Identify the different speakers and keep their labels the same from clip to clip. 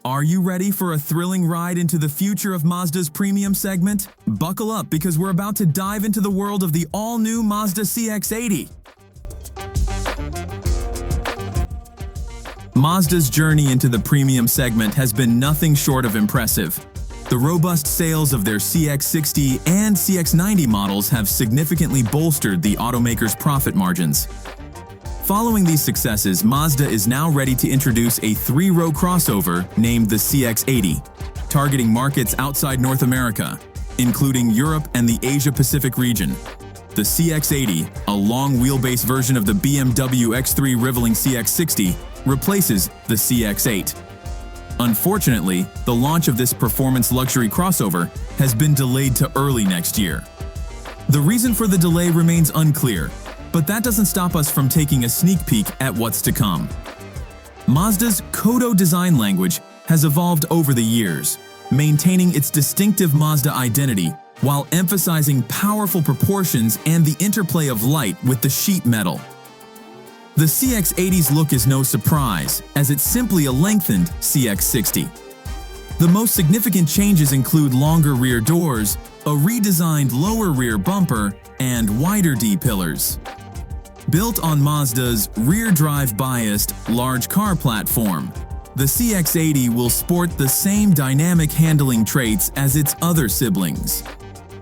Speaker 1: Are you ready for a thrilling ride into the future of Mazda's premium segment? Buckle up because we're about to dive into the world of the all-new Mazda CX-80. Mazda's journey into the premium segment has been nothing short of impressive. The robust sales of their CX-60 and CX-90 models have significantly bolstered the automaker's profit margins. Following these successes, Mazda is now ready to introduce a three-row crossover named the CX-80, targeting markets outside North America, including Europe and the Asia-Pacific region. The CX-80, a long-wheelbase version of the BMW X3-rivalling CX-60, replaces the CX-8. Unfortunately, the launch of this performance luxury crossover has been delayed to early next year. The reason for the delay remains unclear, but that doesn't stop us from taking a sneak peek at what's to come. Mazda's Kodo design language has evolved over the years, maintaining its distinctive Mazda identity while emphasizing powerful proportions and the interplay of light with the sheet metal. The CX-80's look is no surprise, as it's simply a lengthened CX-60. The most significant changes include longer rear doors, a redesigned lower rear bumper, and wider D-pillars. Built on Mazda's rear-drive biased large car platform, the CX-80 will sport the same dynamic handling traits as its other siblings.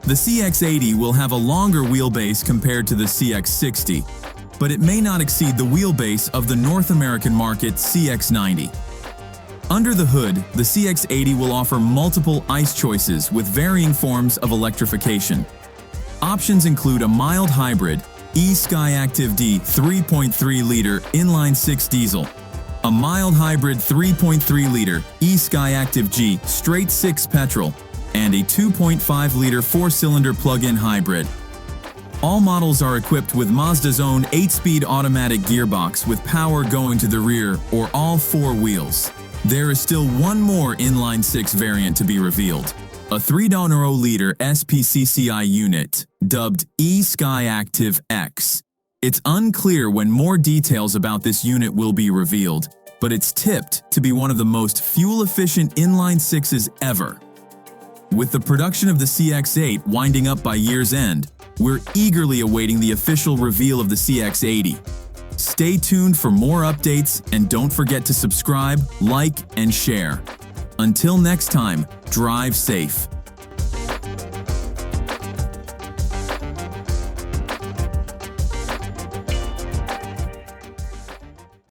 Speaker 1: The CX-80 will have a longer wheelbase compared to the CX-60, but it may not exceed the wheelbase of the North American market CX-90. Under the hood, the CX-80 will offer multiple ICE choices with varying forms of electrification. Options include a mild hybrid eSkyActiv-D 3.3-liter inline-6 diesel, a mild hybrid 3.3-liter eSkyActiv-G straight-6 petrol, and a 2.5-liter 4-cylinder plug-in hybrid. All models are equipped with Mazda's own 8-speed automatic gearbox with power going to the rear or all four wheels. There is still one more inline-6 variant to be revealed, a 3.0-liter SPCCI unit, dubbed eSkyActiv-X. It's unclear when more details about this unit will be revealed, but it's tipped to be one of the most fuel-efficient inline-6s ever. With the production of the CX-8 winding up by year's end, we're eagerly awaiting the official reveal of the CX-80. Stay tuned for more updates and don't forget to subscribe, like, and share. Until next time, drive safe.